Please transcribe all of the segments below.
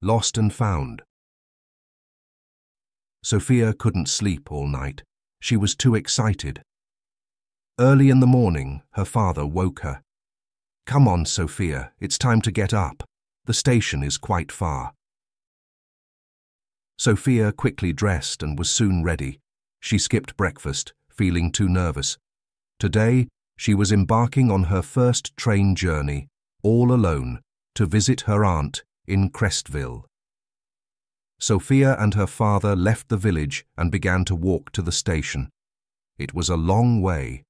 Lost and found. Sophia couldn't sleep all night. She was too excited. Early in the morning, her father woke her. "Come on, Sophia, it's time to get up. The station is quite far." Sophia quickly dressed and was soon ready. She skipped breakfast, feeling too nervous. Today, she was embarking on her first train journey, all alone, to visit her aunt in Crestville. Sophia and her father left the village and began to walk to the station. It was a long way.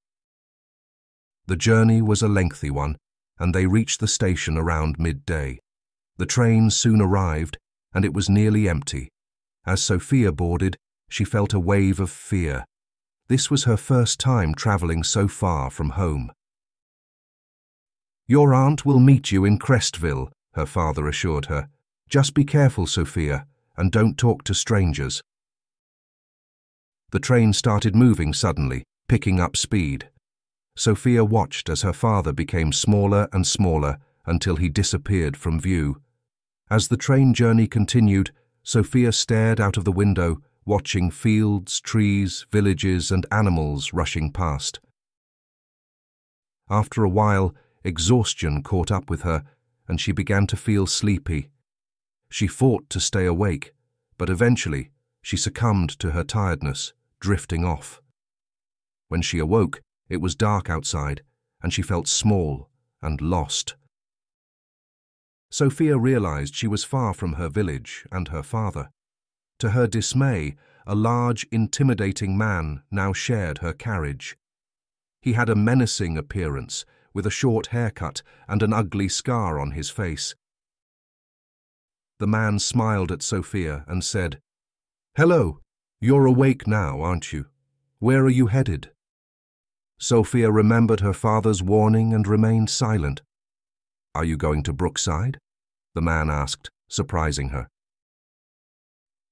The journey was a lengthy one, and they reached the station around midday. The train soon arrived, and it was nearly empty. As Sophia boarded, she felt a wave of fear. This was her first time traveling so far from home. "Your aunt will meet you in Crestville," her father assured her. "Just be careful, Sophia, and don't talk to strangers." The train started moving suddenly, picking up speed. Sophia watched as her father became smaller and smaller until he disappeared from view. As the train journey continued, Sophia stared out of the window, watching fields, trees, villages, and animals rushing past. After a while, exhaustion caught up with her, and she began to feel sleepy. She fought to stay awake, but eventually she succumbed to her tiredness, drifting off. When she awoke, it was dark outside, and she felt small and lost. Sophia realized she was far from her village and her father. To her dismay, a large, intimidating man now shared her carriage. He had a menacing appearance, with a short haircut and an ugly scar on his face. The man smiled at Sophia and said, "Hello, you're awake now, aren't you? Where are you headed?" Sophia remembered her father's warning and remained silent. "Are you going to Brookside?" the man asked, surprising her.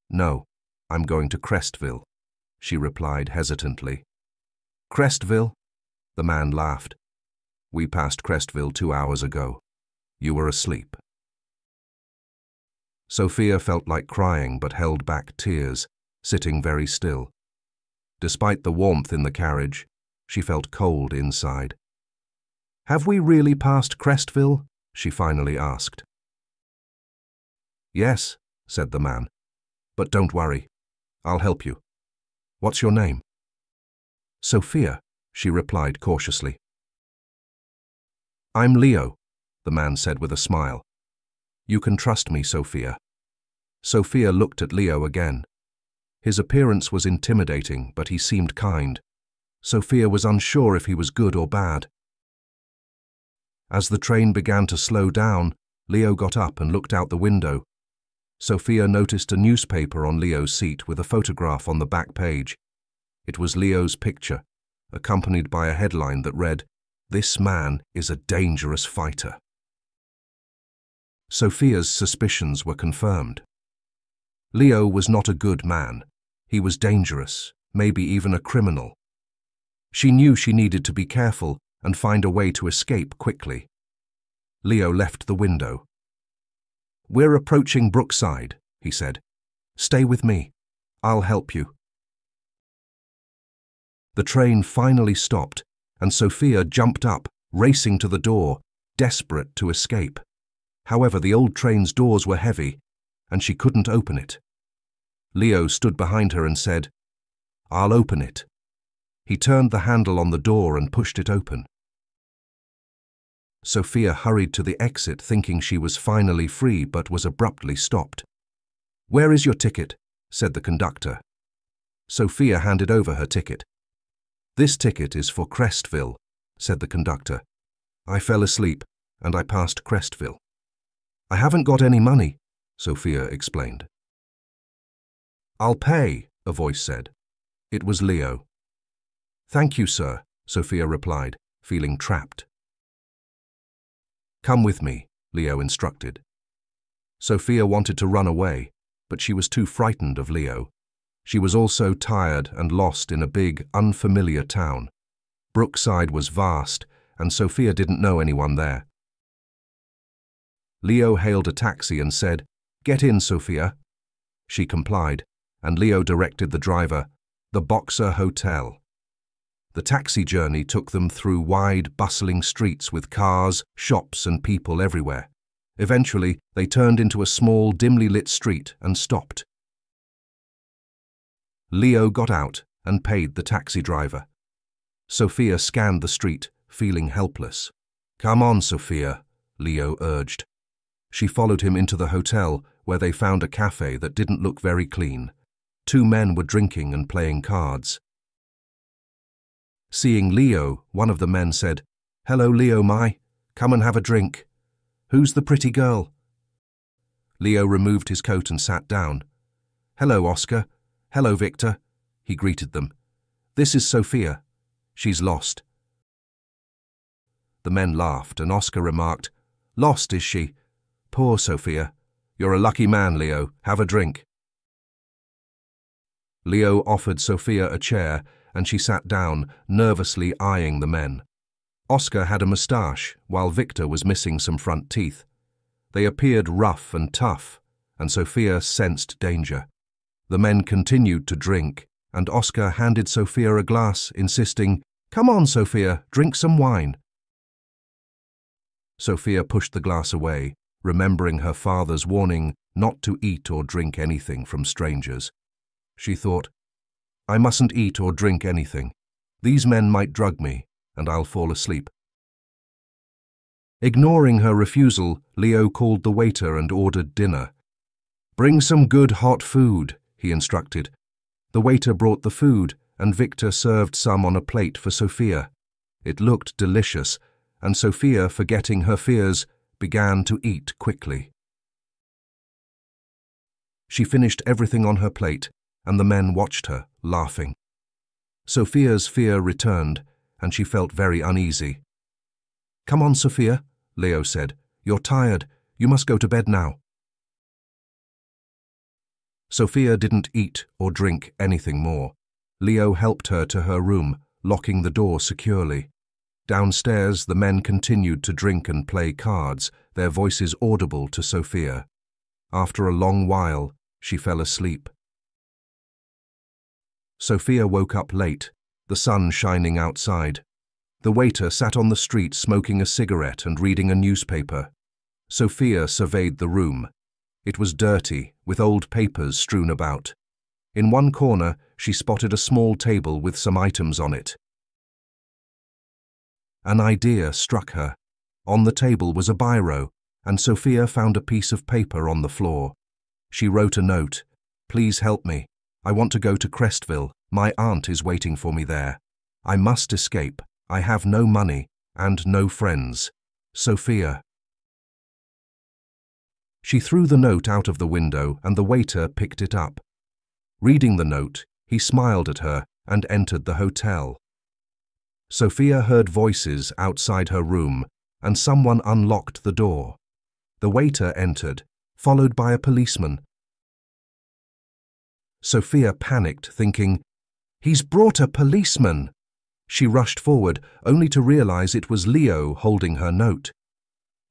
"No, I'm going to Crestville," she replied hesitantly. "Crestville?" the man laughed. "We passed Crestville 2 hours ago. You were asleep." Sophia felt like crying but held back tears, sitting very still. Despite the warmth in the carriage, she felt cold inside. "Have we really passed Crestville?" she finally asked. "Yes," said the man, "but don't worry. I'll help you. What's your name?" "Sophia," she replied cautiously. "I'm Leo," the man said with a smile. "You can trust me, Sophia." Sophia looked at Leo again. His appearance was intimidating, but he seemed kind. Sophia was unsure if he was good or bad. As the train began to slow down, Leo got up and looked out the window. Sophia noticed a newspaper on Leo's seat with a photograph on the back page. It was Leo's picture, accompanied by a headline that read, "This man is a dangerous fighter." Sophia's suspicions were confirmed. Leo was not a good man. He was dangerous, maybe even a criminal. She knew she needed to be careful and find a way to escape quickly. Leo left the window. "We're approaching Brookside," he said. "Stay with me. I'll help you." The train finally stopped, and Sophia jumped up, racing to the door, desperate to escape. However, the old train's doors were heavy, and she couldn't open it. Leo stood behind her and said, "I'll open it." He turned the handle on the door and pushed it open. Sophia hurried to the exit thinking she was finally free but was abruptly stopped. "Where is your ticket?" said the conductor. Sophia handed over her ticket. "This ticket is for Crestville," said the conductor. "I fell asleep and I passed Crestville." "I haven't got any money," Sophia explained. "I'll pay," a voice said. It was Leo. "Thank you, sir," Sophia replied, feeling trapped. "Come with me," Leo instructed. Sophia wanted to run away, but she was too frightened of Leo. She was also tired and lost in a big, unfamiliar town. Brookside was vast, and Sophia didn't know anyone there. Leo hailed a taxi and said, "Get in, Sophia." She complied, and Leo directed the driver, "The Boxer Hotel." The taxi journey took them through wide, bustling streets with cars, shops, and people everywhere. Eventually, they turned into a small, dimly lit street and stopped. Leo got out and paid the taxi driver. Sophia scanned the street, feeling helpless. "Come on, Sophia," Leo urged. She followed him into the hotel, where they found a cafe that didn't look very clean. 2 men were drinking and playing cards. Seeing Leo, one of the men said, "Hello, Leo Mai. Come and have a drink. Who's the pretty girl?" Leo removed his coat and sat down. "Hello, Oscar. Hello, Victor," he greeted them. "This is Sophia. She's lost." The men laughed, and Oscar remarked, "Lost, is she? Poor Sophia. You're a lucky man, Leo. Have a drink." Leo offered Sophia a chair, and she sat down, nervously eyeing the men. Oscar had a moustache, while Victor was missing some front teeth. They appeared rough and tough, and Sophia sensed danger. The men continued to drink, and Oscar handed Sophia a glass, insisting, "Come on, Sophia, drink some wine." Sophia pushed the glass away, remembering her father's warning not to eat or drink anything from strangers. She thought, "I mustn't eat or drink anything. These men might drug me, and I'll fall asleep." Ignoring her refusal, Leo called the waiter and ordered dinner. "Bring some good hot food," he instructed. The waiter brought the food, and Victor served some on a plate for Sophia. It looked delicious, and Sophia, forgetting her fears, began to eat quickly. She finished everything on her plate, and the men watched her, laughing. Sophia's fear returned, and she felt very uneasy. "Come on, Sophia," Leo said. "You're tired. You must go to bed now." Sophia didn't eat or drink anything more. Leo helped her to her room, locking the door securely. Downstairs, the men continued to drink and play cards, their voices audible to Sophia. After a long while, she fell asleep. Sophia woke up late, the sun shining outside. The waiter sat on the street smoking a cigarette and reading a newspaper. Sophia surveyed the room. It was dirty, with old papers strewn about. In one corner, she spotted a small table with some items on it. An idea struck her. On the table was a biro, and Sophia found a piece of paper on the floor. She wrote a note. "Please help me. I want to go to Crestville. My aunt is waiting for me there. I must escape. I have no money and no friends. Sophia." She threw the note out of the window, and the waiter picked it up. Reading the note, he smiled at her and entered the hotel. Sophia heard voices outside her room, and someone unlocked the door. The waiter entered, followed by a policeman. Sophia panicked, thinking, "He's brought a policeman." She rushed forward, only to realize it was Leo holding her note.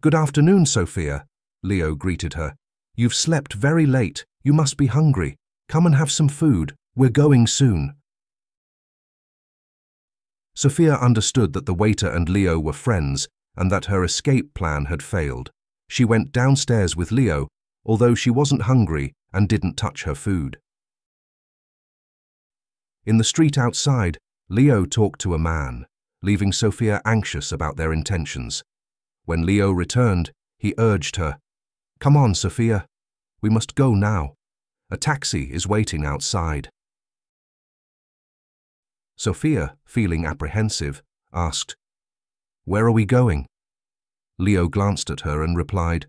"Good afternoon, Sophia," Leo greeted her. "You've slept very late. You must be hungry. Come and have some food. We're going soon." Sophia understood that the waiter and Leo were friends and that her escape plan had failed. She went downstairs with Leo, although she wasn't hungry and didn't touch her food. In the street outside, Leo talked to a man, leaving Sophia anxious about their intentions. When Leo returned, he urged her, "Come on, Sophia. We must go now. A taxi is waiting outside." Sophia, feeling apprehensive, asked, "Where are we going?" Leo glanced at her and replied,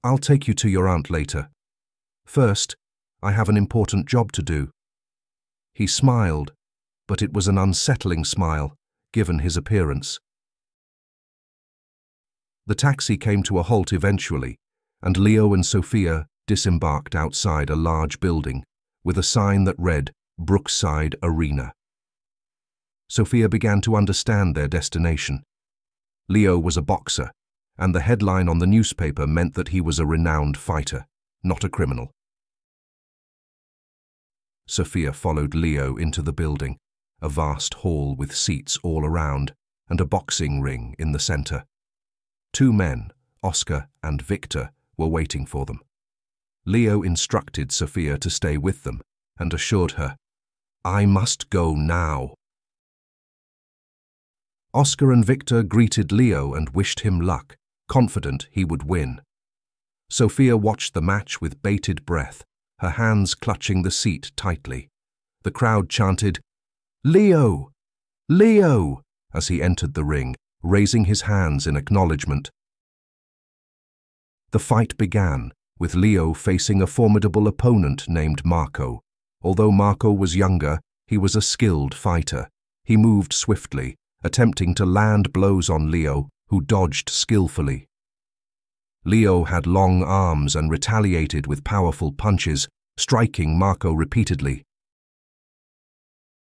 "I'll take you to your aunt later. First, I have an important job to do." He smiled, but it was an unsettling smile, given his appearance. The taxi came to a halt eventually, and Leo and Sophia disembarked outside a large building with a sign that read Brookside Arena. Sophia began to understand their destination. Leo was a boxer, and the headline on the newspaper meant that he was a renowned fighter. not a criminal. Sophia followed Leo into the building, a vast hall with seats all around and a boxing ring in the center. Two men, Oscar and Victor, were waiting for them. Leo instructed Sophia to stay with them and assured her, "I must go now." Oscar and Victor greeted Leo and wished him luck, confident he would win. Sophia watched the match with bated breath, her hands clutching the seat tightly. The crowd chanted, "Leo! Leo!" as he entered the ring, raising his hands in acknowledgement. The fight began, with Leo facing a formidable opponent named Marco. Although Marco was younger, he was a skilled fighter. He moved swiftly, attempting to land blows on Leo, who dodged skillfully. Leo had long arms and retaliated with powerful punches, striking Marco repeatedly.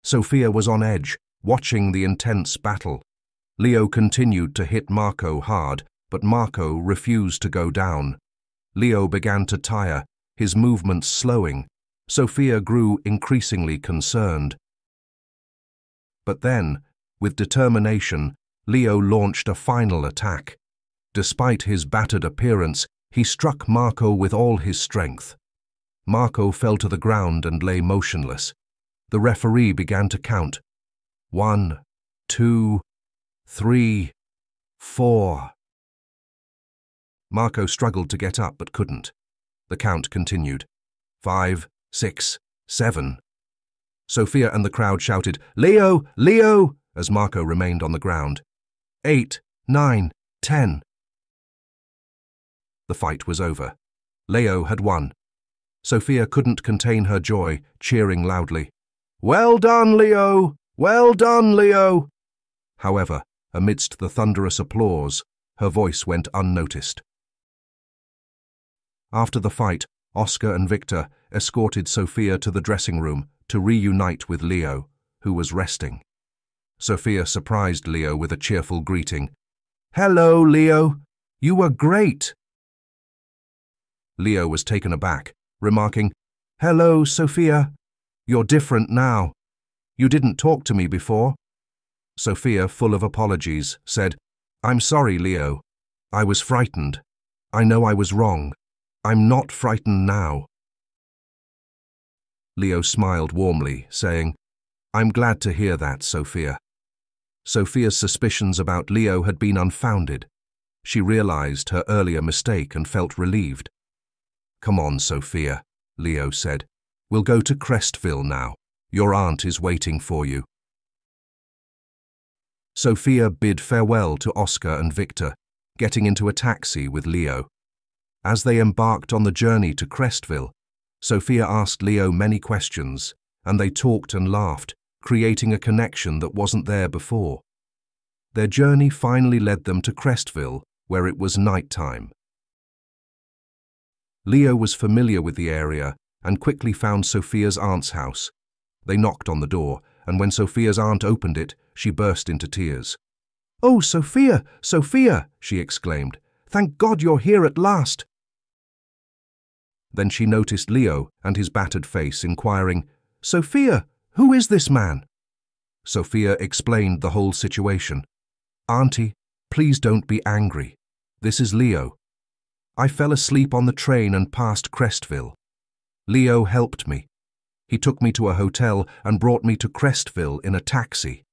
Sophia was on edge, watching the intense battle. Leo continued to hit Marco hard, but Marco refused to go down. Leo began to tire, his movements slowing. Sophia grew increasingly concerned. But then, with determination, Leo launched a final attack. Despite his battered appearance, he struck Marco with all his strength. Marco fell to the ground and lay motionless. The referee began to count. 1, 2, 3, 4. Marco struggled to get up but couldn't. The count continued. 5, 6, 7. Sophia and the crowd shouted, "Leo! Leo!" as Marco remained on the ground. 8, 9, 10. The fight was over. Leo had won. Sophia couldn't contain her joy, cheering loudly. "Well done, Leo! Well done, Leo!" However, amidst the thunderous applause, her voice went unnoticed. After the fight, Oscar and Victor escorted Sophia to the dressing room to reunite with Leo, who was resting. Sophia surprised Leo with a cheerful greeting. "Hello, Leo. You were great." Leo was taken aback, remarking, "Hello, Sophia. You're different now. You didn't talk to me before." Sophia, full of apologies, said, "I'm sorry, Leo. I was frightened. I know I was wrong. I'm not frightened now." Leo smiled warmly, saying, "I'm glad to hear that, Sophia." Sophia's suspicions about Leo had been unfounded. She realized her earlier mistake and felt relieved. "Come on, Sophia," Leo said. "We'll go to Crestville now. Your aunt is waiting for you." Sophia bid farewell to Oscar and Victor, getting into a taxi with Leo. As they embarked on the journey to Crestville, Sophia asked Leo many questions, and they talked and laughed, creating a connection that wasn't there before. Their journey finally led them to Crestville, where it was nighttime. Leo was familiar with the area and quickly found Sophia's aunt's house. They knocked on the door, and when Sophia's aunt opened it, she burst into tears. "Oh, Sophia, Sophia!" she exclaimed. "Thank God you're here at last." Then she noticed Leo and his battered face, inquiring, "Sophia, who is this man?" Sophia explained the whole situation. "Auntie, please don't be angry. This is Leo. I fell asleep on the train and passed Crestville. Leo helped me. He took me to a hotel and brought me to Crestville in a taxi."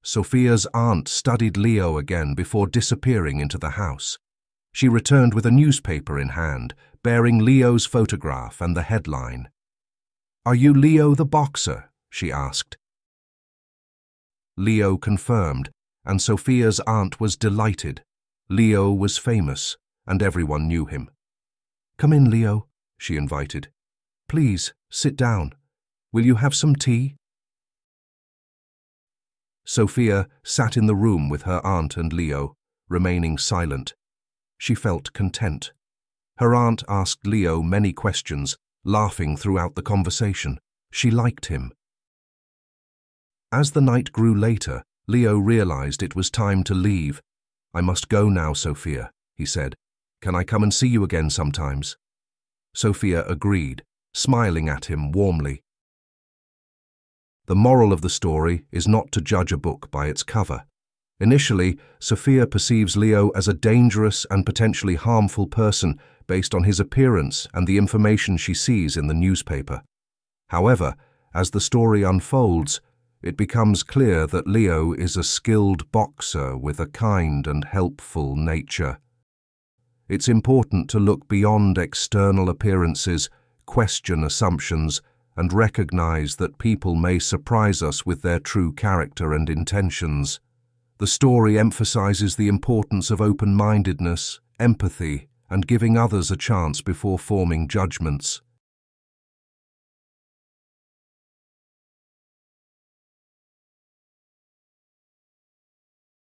Sophia's aunt studied Leo again before disappearing into the house. She returned with a newspaper in hand, bearing Leo's photograph and the headline. "Are you Leo the boxer?" she asked. Leo confirmed, and Sophia's aunt was delighted. Leo was famous, and everyone knew him. "Come in, Leo," she invited. "Please, sit down. Will you have some tea?" Sophia sat in the room with her aunt and Leo, remaining silent. She felt content. Her aunt asked Leo many questions, laughing throughout the conversation. She liked him. As the night grew later, Leo realized it was time to leave. "I must go now, Sophia," he said. Can I come and see you again sometimes? Sophia agreed, smiling at him warmly. The moral of the story is not to judge a book by its cover. Initially, Sophia perceives Leo as a dangerous and potentially harmful person based on his appearance and the information she sees in the newspaper. However, as the story unfolds, it becomes clear that Leo is a skilled boxer with a kind and helpful nature. It's important to look beyond external appearances, question assumptions, and recognize that people may surprise us with their true character and intentions. The story emphasizes the importance of open-mindedness, empathy, and giving others a chance before forming judgments.